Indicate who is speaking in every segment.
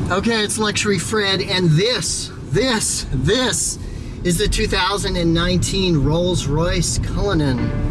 Speaker 1: Okay, it's Luxury Fred, and this is the 2019 Rolls-Royce Cullinan.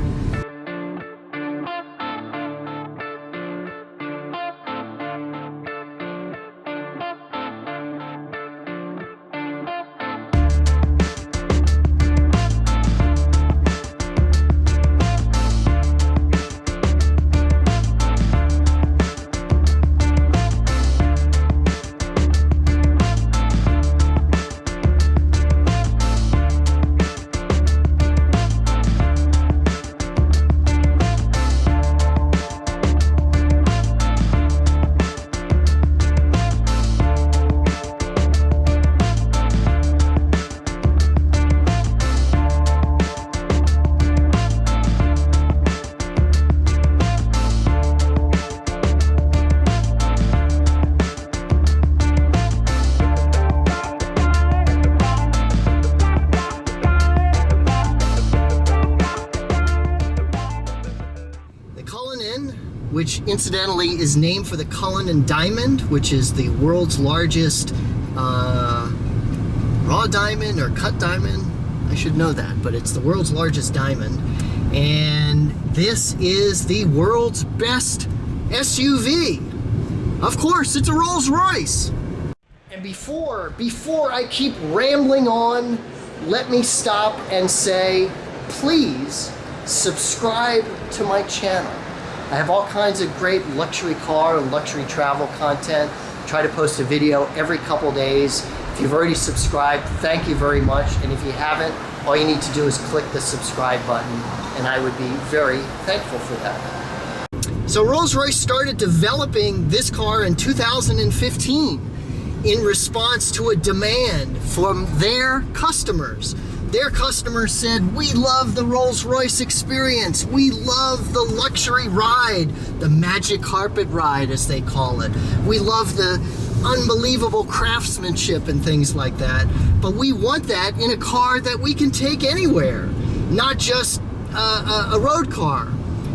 Speaker 1: Which incidentally is named for the Cullinan diamond, which is the world's largest raw diamond or cut diamond. I should know that, but it's the world's largest diamond. And this is the world's best SUV. Of course, it's a Rolls-Royce. And before I keep rambling on, let me stop and say, please subscribe to my channel. I have all kinds of great luxury car and luxury travel content. I try to post a video every couple days. If you've already subscribed, thank you very much. And if you haven't, all you need to do is click the subscribe button, and I would be very thankful for that. So Rolls-Royce started developing this car in 2015 in response to a demand from their customers. Their customers said, we love the Rolls-Royce experience. We love the luxury ride, the magic carpet ride, as they call it. We love the unbelievable craftsmanship and things like that. But we want that in a car that we can take anywhere, not just a road car.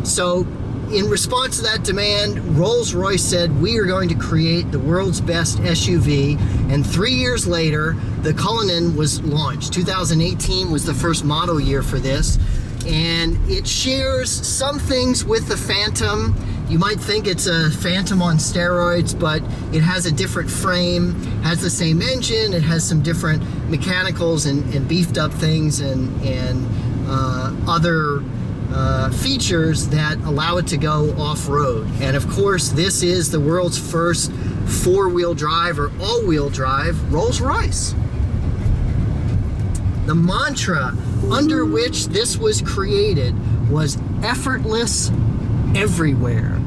Speaker 1: So in response to that demand, Rolls-Royce said, we are going to create the world's best SUV. And 3 years later, the Cullinan was launched. 2018 was the first model year for this. And it shares some things with the Phantom. You might think it's a Phantom on steroids, but it has a different frame, has the same engine, it has some different mechanicals and beefed up things and other features that allow it to go off-road. And of course, this is the world's first four-wheel drive or all-wheel drive Rolls-Royce. The mantra under which this was created was effortless everywhere,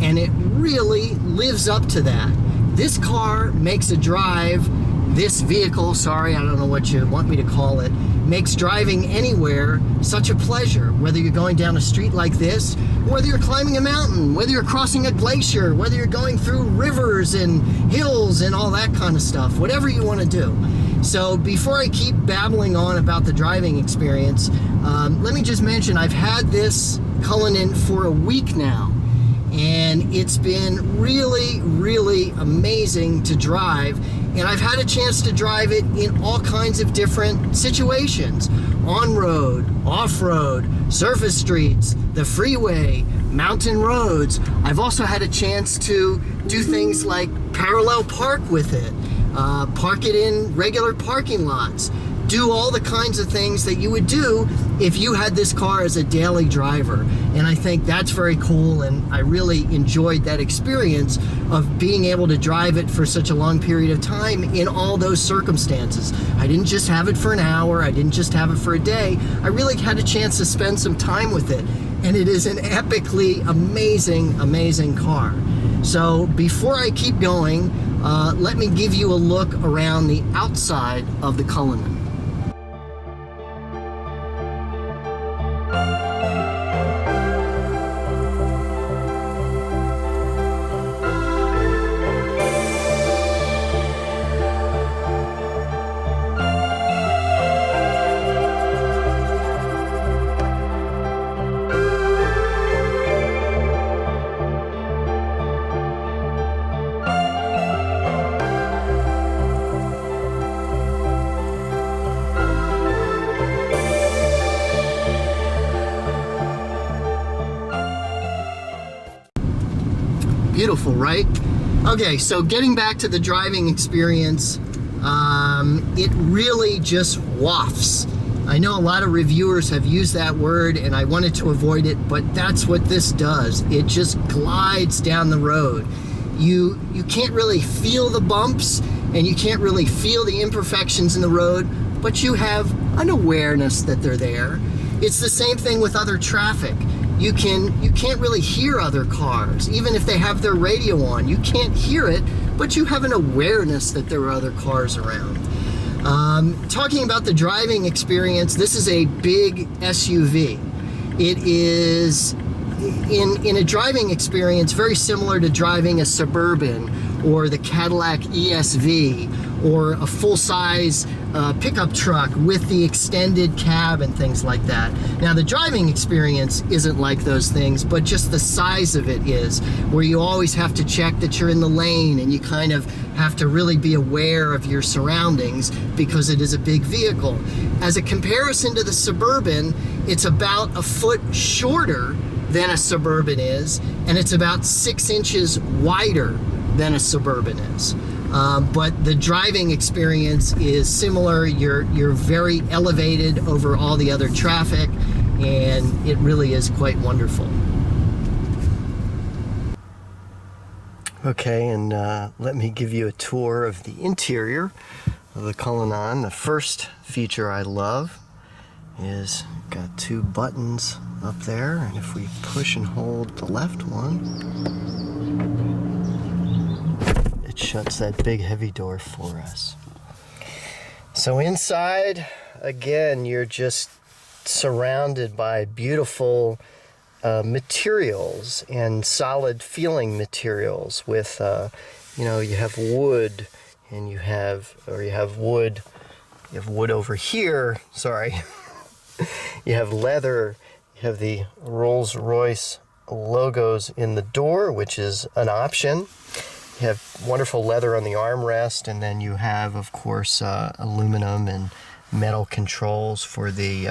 Speaker 1: and it really lives up to that. This car makes a drive, this vehicle, sorry, I don't know what you want me to call it, makes driving anywhere such a pleasure, whether you're going down a street like this, whether you're climbing a mountain, whether you're crossing a glacier, whether you're going through rivers and hills and all that kind of stuff, whatever you want to do. So before I keep babbling on about the driving experience, let me just mention I've had this Cullinan for a week now, and it's been really, really amazing to drive. And I've had a chance to drive it in all kinds of different situations. On-road, off-road, surface streets, the freeway, mountain roads. I've also had a chance to do things like parallel park with it, park it in regular parking lots, do all the kinds of things that you would do if you had this car as a daily driver. And I think that's very cool, and I really enjoyed that experience of being able to drive it for such a long period of time in all those circumstances. I didn't just have it for an hour, I didn't just have it for a day, I really had a chance to spend some time with it. And it is an epically amazing, amazing car. So before I keep going, let me give you a look around the outside of the Cullinan. Beautiful, right? Okay, so getting back to the driving experience, it really just wafts. I know a lot of reviewers have used that word, and I wanted to avoid it, but that's what this does. It just glides down the road. You can't really feel the bumps, and you can't really feel the imperfections in the road, but you have an awareness that they're there. It's the same thing with other traffic. You can't really hear other cars, even if they have their radio on. You can't hear it, but you have an awareness that there are other cars around. Talking about the driving experience, this is a big SUV. It is, in a driving experience, very similar to driving a Suburban or the Cadillac ESV or a full-size pickup truck with the extended cab and things like that. Now, the driving experience isn't like those things, but just the size of it is, where you always have to check that you're in the lane, and you kind of have to really be aware of your surroundings because it is a big vehicle. As a comparison to the Suburban, it's about a foot shorter than a Suburban is, and it's about 6 inches wider than a Suburban is. But the driving experience is similar. You're very elevated over all the other traffic, and it really is quite wonderful. Okay, and let me give you a tour of the interior of the Cullinan. The first feature I love is got 2 buttons up there, and if we push and hold the left one, it shuts that big heavy door for us. So inside, again, you're just surrounded by beautiful materials and solid feeling materials with, you have wood, and you have wood over here, sorry. You have leather, you have the Rolls-Royce logos in the door, which is an option. You have wonderful leather on the armrest, and then you have, of course, aluminum and metal controls for the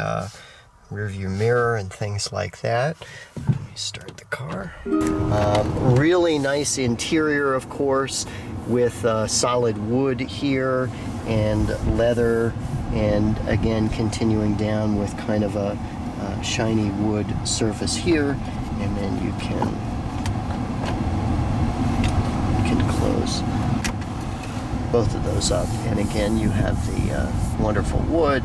Speaker 1: rear view mirror and things like that. Let me start the car. Really nice interior, of course, with solid wood here and leather, and again continuing down with kind of a shiny wood surface here, and then you can close both of those up, and again you have the wonderful wood.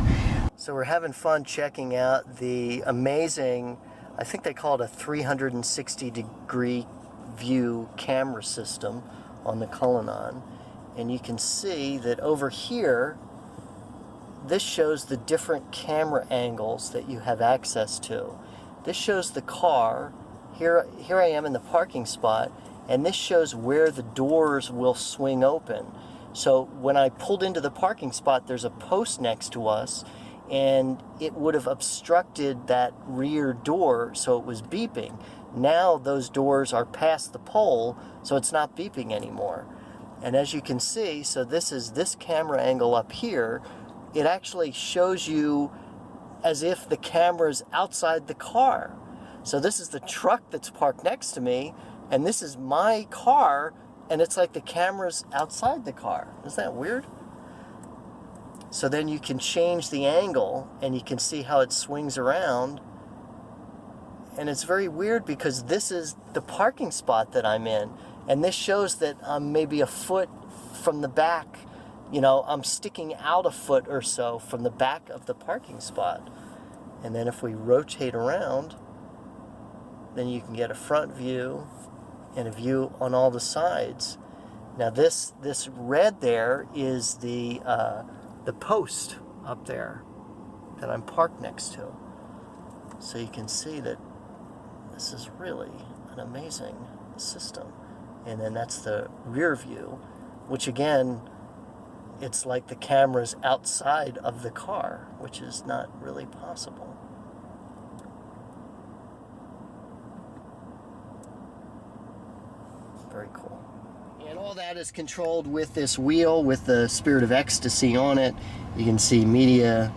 Speaker 1: So we're having fun checking out the amazing, I think they call it a 360-degree view camera system on the Cullinan, and you can see that over here this shows the different camera angles that you have access to. This shows the car. Here I am in the parking spot, and this shows where the doors will swing open. So when I pulled into the parking spot, there's a post next to us, and it would have obstructed that rear door, so it was beeping. Now those doors are past the pole, so it's not beeping anymore. And as you can see, so this is this camera angle up here. It actually shows you as if the camera's outside the car. So this is the truck that's parked next to me, and this is my car, and it's like the camera's outside the car. Isn't that weird? So then you can change the angle, and you can see how it swings around. And it's very weird because this is the parking spot that I'm in, and this shows that I'm maybe a foot from the back. I'm sticking out a foot or so from the back of the parking spot. And then if we rotate around, then you can get a front view and a view on all the sides. Now this red there is the post up there that I'm parked next to. So you can see that this is really an amazing system. And then that's the rear view, which again, it's like the camera's outside of the car, which is not really possible. Very cool. And all that is controlled with this wheel with the Spirit of Ecstasy on it. You can see media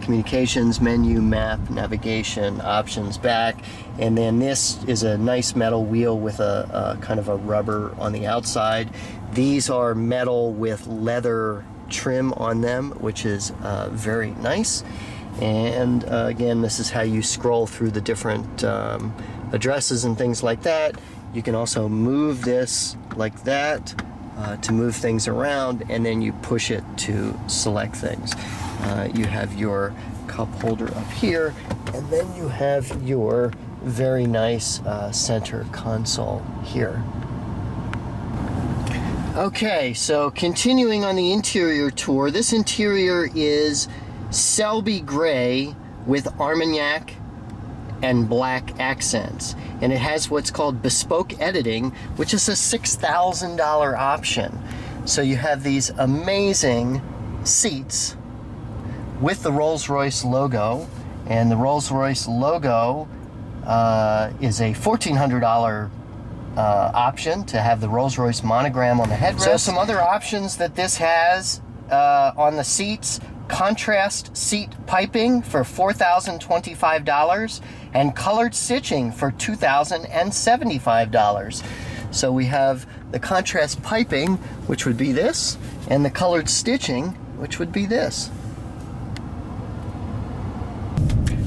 Speaker 1: communications menu, map, navigation, options, back, and then this is a nice metal wheel with a kind of a rubber on the outside. These are metal with leather trim on them, which is very nice. And again, this is how you scroll through the different addresses and things like that. You can also move this like that to move things around, and then you push it to select things. You have your cup holder up here, and then you have your very nice center console here. Okay, so continuing on the interior tour, this interior is Selby gray with Armagnac and black accents, and it has what's called bespoke editing, which is a $6,000 option. So you have these amazing seats with the Rolls-Royce logo, and the Rolls-Royce logo is a $1,400 option to have the Rolls-Royce monogram on the headrest. So some other options that this has on the seats: contrast seat piping for $4,025 and colored stitching for $2,075. So we have the contrast piping, which would be this, and the colored stitching, which would be this.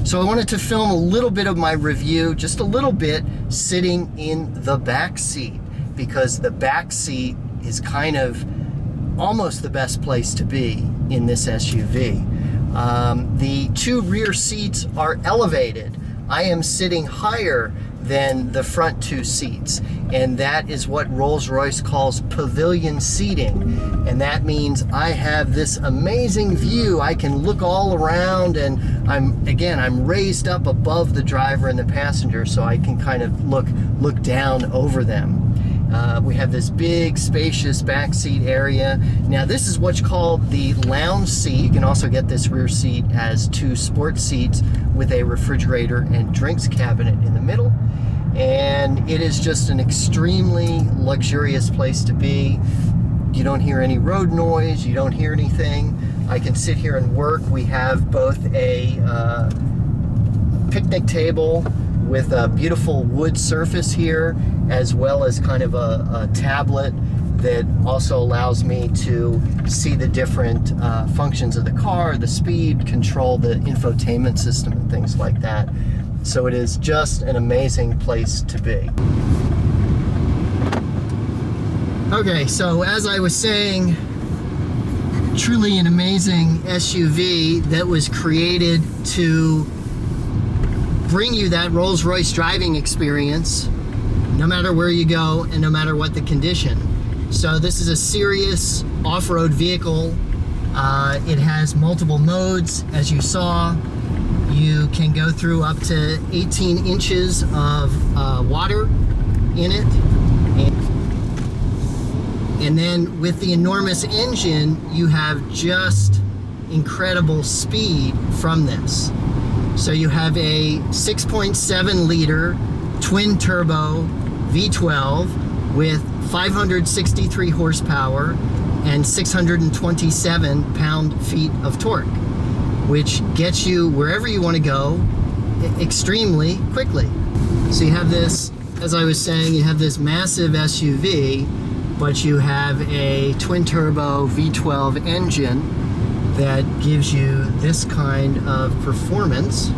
Speaker 1: So I wanted to film a little bit of my review, just a little bit, sitting in the back seat, because the back seat is kind of almost the best place to be in this SUV. The two rear seats are elevated. I am sitting higher than the front two seats, and that is what Rolls-Royce calls pavilion seating, and that means I have this amazing view. I can look all around, and I'm raised up above the driver and the passenger, so I can kind of look down over them. We have this big spacious back seat area. Now this is what's called the lounge seat. You can also get this rear seat as two sport seats with a refrigerator and drinks cabinet in the middle. And it is just an extremely luxurious place to be. You don't hear any road noise, you don't hear anything. I can sit here and work. We have both a picnic table with a beautiful wood surface here, as well as kind of a tablet that also allows me to see the different functions of the car, the speed, control the infotainment system and things like that. So it is just an amazing place to be. Okay, so as I was saying, truly an amazing SUV that was created to bring you that Rolls-Royce driving experience no matter where you go and no matter what the condition. So this is a serious off-road vehicle. It has multiple modes, as you saw. You can go through up to 18 inches of water in it. And then with the enormous engine, you have just incredible speed from this. So you have a 6.7 liter twin turbo V12 with 563 horsepower and 627 pound-feet of torque, which gets you wherever you want to go extremely quickly. So you have this, as I was saying, you have this massive SUV, but you have a twin turbo V12 engine that gives you this kind of performance,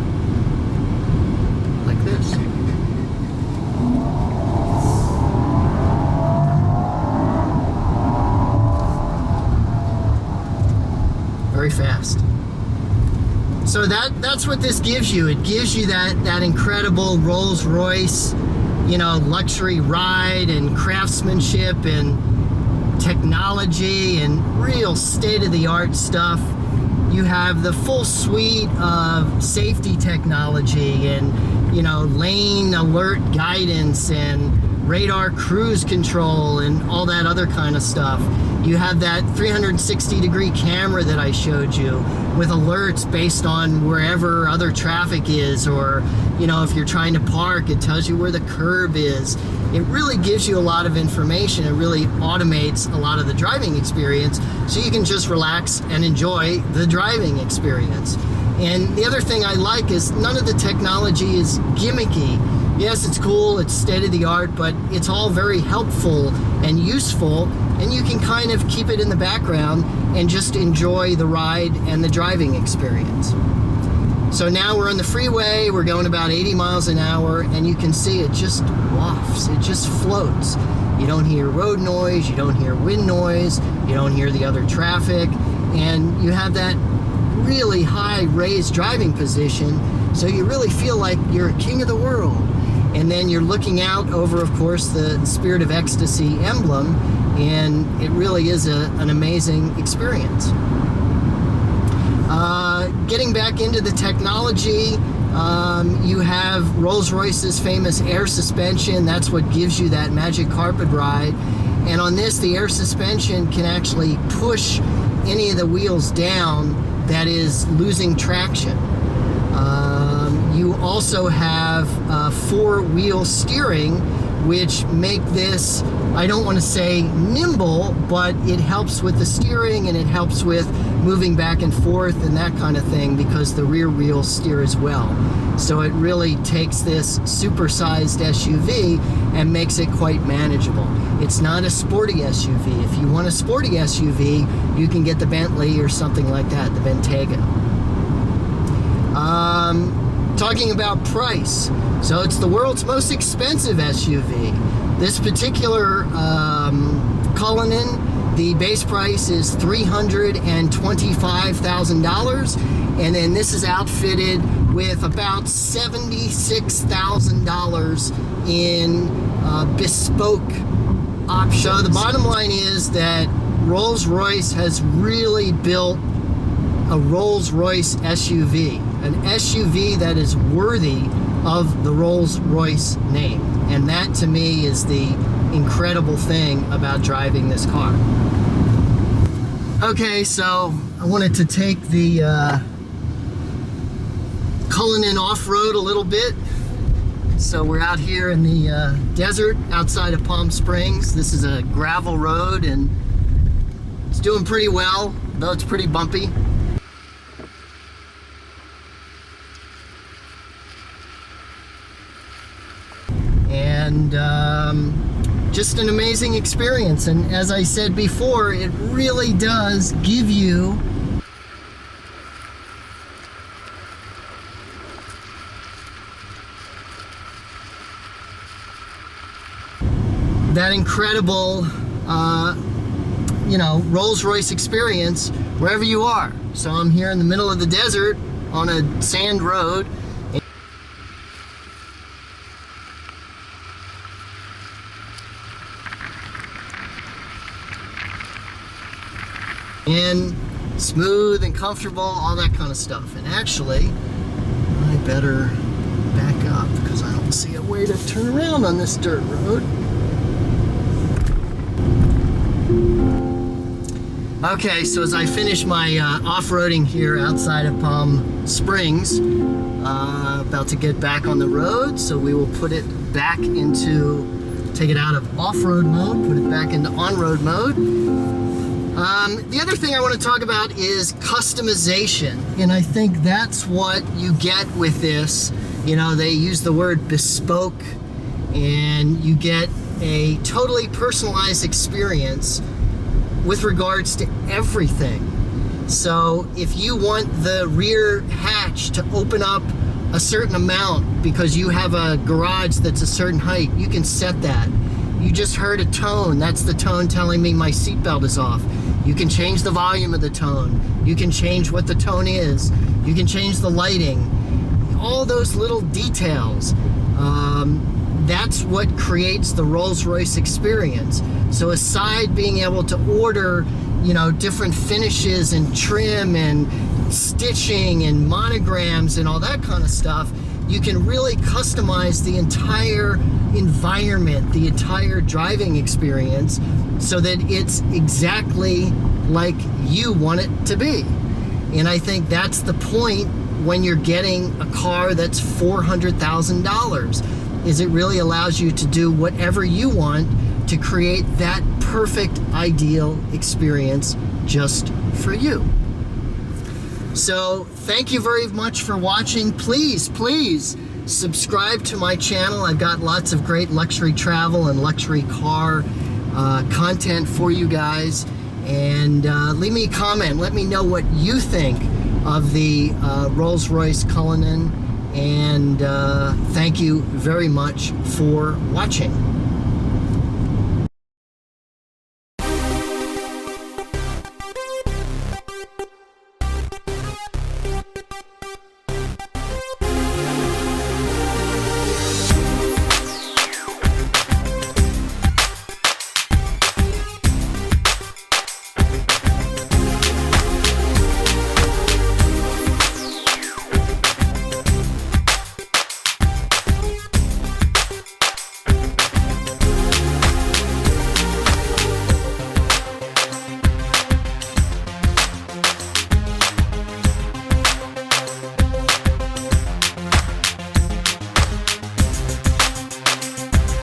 Speaker 1: like this. Very fast. So that's what this gives you. It gives you that incredible Rolls-Royce, luxury ride and craftsmanship and technology and real state-of-the-art stuff. You have the full suite of safety technology and lane alert guidance and radar cruise control and all that other kind of stuff. You have that 360-degree camera that I showed you with alerts based on wherever other traffic is, or if you're trying to park, it tells you where the curb is. it really gives you a lot of information. It really automates a lot of the driving experience, so you can just relax and enjoy the driving experience. And the other thing I like is none of the technology is gimmicky. Yes, it's cool, it's state-of-the-art, but it's all very helpful and useful, and you can kind of keep it in the background and just enjoy the ride and the driving experience. So now we're on the freeway, we're going about 80 miles an hour, and you can see it just wafts, it just floats. You don't hear road noise, you don't hear wind noise, you don't hear the other traffic, and you have that really high raised driving position, so you really feel like you're king of the world. And then you're looking out over, of course, the Spirit of Ecstasy emblem, and it really is an amazing experience. Getting back into the technology, you have Rolls-Royce's famous air suspension. That's what gives you that magic carpet ride. And on this, the air suspension can actually push any of the wheels down that is losing traction. You also have four-wheel steering, which make this, I don't want to say nimble, but it helps with the steering and it helps with moving back and forth and that kind of thing, because the rear wheels steer as well. So it really takes this supersized SUV and makes it quite manageable. It's not a sporty SUV. If you want a sporty SUV, you can get the Bentley or something like that, the Bentayga. Talking about price, so it's the world's most expensive SUV. This particular Cullinan, the base price is $325,000, and then this is outfitted with about $76,000 in bespoke options. So the bottom line is that Rolls-Royce has really built a Rolls-Royce SUV, an SUV that is worthy of the Rolls-Royce name. And that to me is the incredible thing about driving this car. Okay, so I wanted to take the Cullinan off-road a little bit. So we're out here in the desert outside of Palm Springs. This is a gravel road and it's doing pretty well, though it's pretty bumpy. And just an amazing experience. And as I said before, it really does give you that incredible, Rolls-Royce experience wherever you are. So I'm here in the middle of the desert on a sand road. And smooth and comfortable, all that kind of stuff. And actually, I better back up because I don't see a way to turn around on this dirt road. Okay, so as I finish my off-roading here outside of Palm Springs, about to get back on the road, so we will put it back into, take it out of off-road mode, put it back into on-road mode. The other thing I want to talk about is customization, and I think that's what you get with this. You know, they use the word bespoke, and you get a totally personalized experience with regards to everything. So if you want the rear hatch to open up a certain amount because you have a garage that's a certain height, you can set that. You just heard a tone, that's the tone telling me my seatbelt is off. You can change the volume of the tone. You can change what the tone is. You can change the lighting. All those little details. That's what creates the Rolls-Royce experience. So aside being able to order, different finishes and trim and stitching and monograms and all that kind of stuff, you can really customize the entire environment, the entire driving experience, so that it's exactly like you want it to be. And I think that's the point when you're getting a car that's $400,000. is it really allows you to do whatever you want to create that perfect, ideal experience just for you. So thank you very much for watching. Please subscribe to my channel. I've got lots of great luxury travel and luxury car content for you guys. And leave me a comment. Let me know what you think of the Rolls-Royce Cullinan. And thank you very much for watching.